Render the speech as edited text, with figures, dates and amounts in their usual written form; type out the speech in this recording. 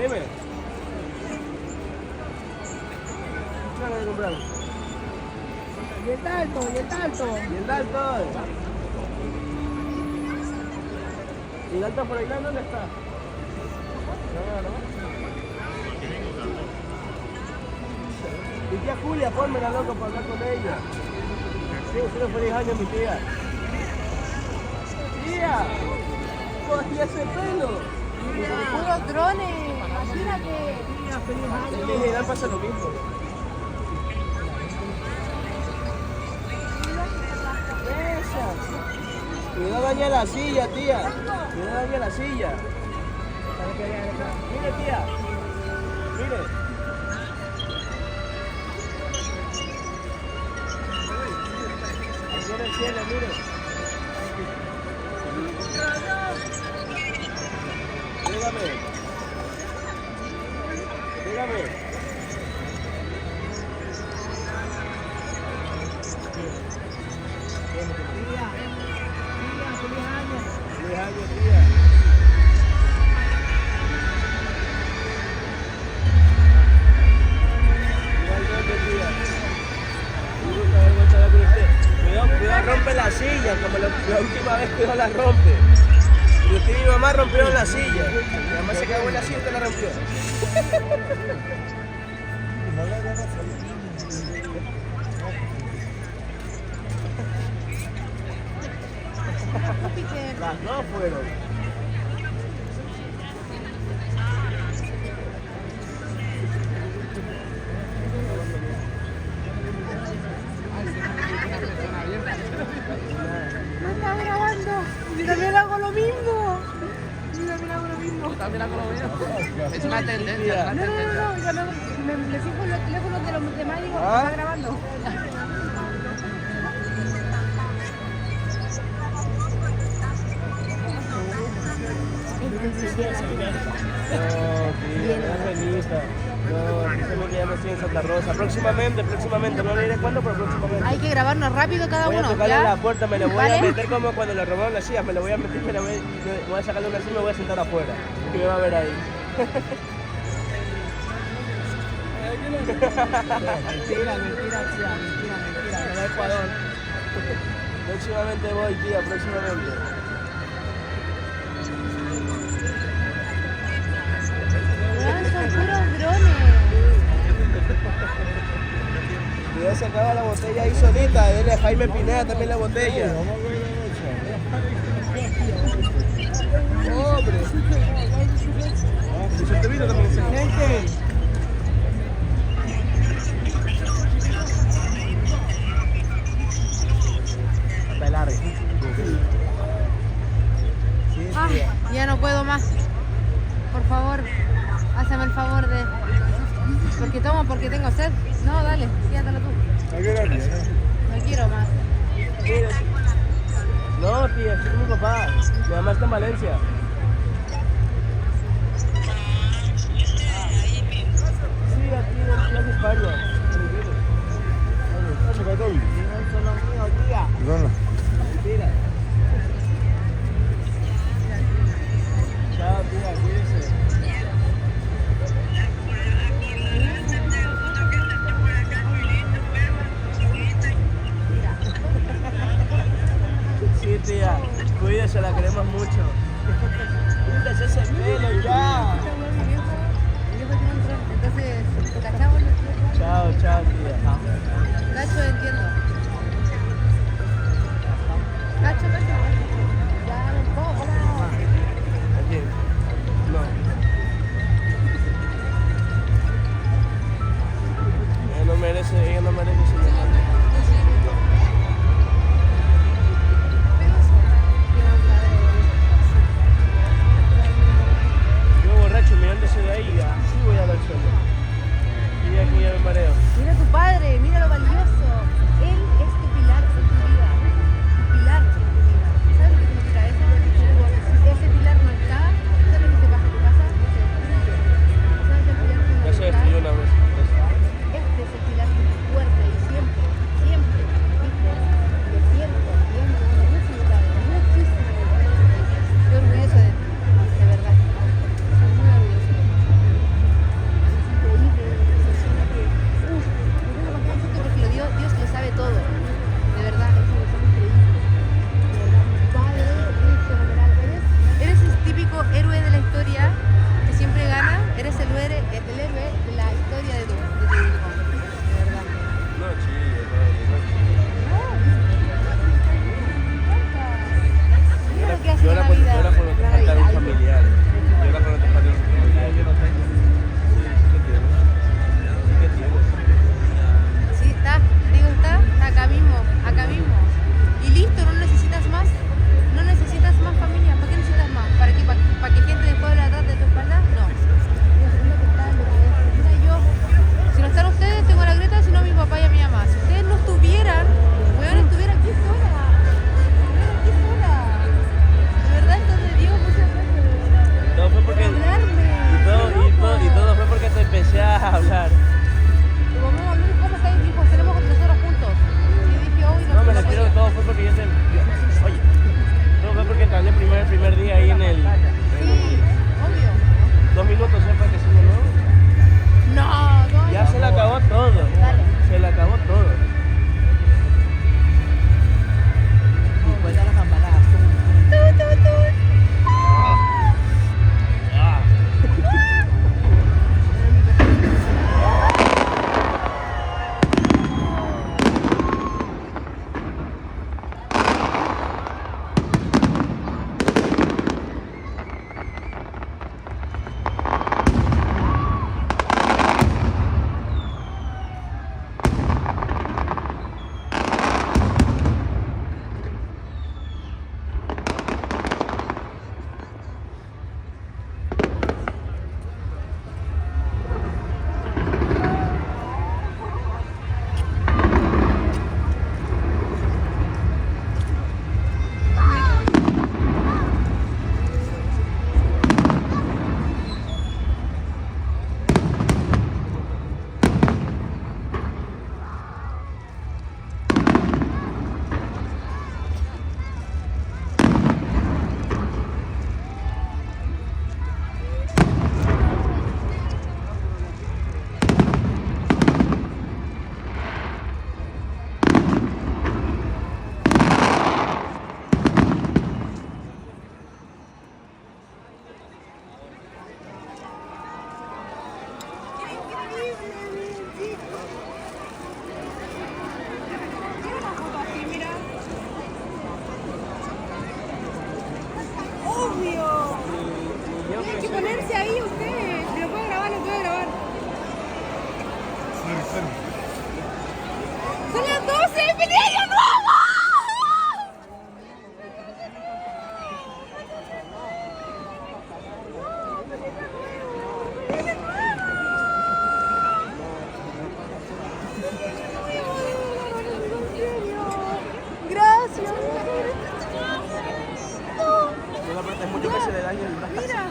Dime. ¿Qué van a comprar? Y el Dalto, y el Dalto. ¿Y el Dalton? ¿Y el Dalton por ahí dónde está? No. Mi tía Julia, pónmela loco para hablar con ella. Sí, feliz año mi tía. Tía, ¿cómo hacía ese pelo? Puros drones, imagínate. En mi general pasa lo mismo. Esa. Cuidado daña la silla, tía. Cuidado daña la silla. Mire, tía. Mire. Aquí en el cielo, mire. Dígame. Feliz año, tía. Igualmente, tía. Un gusto haber vuelto a hablar con usted. Cuidado, rompe la silla, como la última vez cuidado la rompe. Y usted y mi mamá rompieron la silla. Mi mamá se cagó en la silla y usted la rompió. Las dos fueron. No está grabando. Yo también hago lo mismo. También hago lo mismo. Es más tendencia. No. Yo no, me fijo en los teléfonos de los demás y digo, ¿Ah? está grabando. No, dígame que ya no estoy en Santa Rosa. Próximamente, no le diré cuándo, pero próximamente. Hay que grabarnos rápido cada Voy a uno. tocarle ¿ya? la puerta, me lo voy ¿Vale? a meter como cuando le robaron las sillas, me lo voy a meter, voy a sacarle una silla y me voy a sentar afuera. Y me va a ver ahí. Mentira, me da Ecuador. Próximamente voy, tía, próximamente. Son puros drones. Ya se acaba la botella ahí solita, dele a Jaime Pineda también la botella. ¡Hombre! Si se te vino también se gente. Bailar. Ay, ya no puedo más. Por favor, hazme el favor de... Porque tomo, porque tengo sed. No, dale, quédatelo tú. No quiero más. No, tía, estoy con mi papá. Mi mamá está en Valencia. Sí, aquí en Plaza España. Son los míos, tía. Mentira. Chao, tía, cuídese. Sí, tía, cuídese, la queremos mucho. Quítese ese pelo ya. Entonces, ¿cachamos? Chao, tía. Cacho, entiendo. Cacho. Ya, un poco, no. Aquí. No. Ella no merece su mamá. Yo borracho mirándose de ahí, así voy a dar suelo. Y aquí ya me mareo. Mira a tu padre, mira lo valioso. Él Obvio. Tienen que ponerse ahí ustedes. Si lo puedo grabar, lo puedo grabar. Son las 12, ¡feliz año nuevo! Gracias. No lo apretes mucho que se le dañe el brazo. Mira.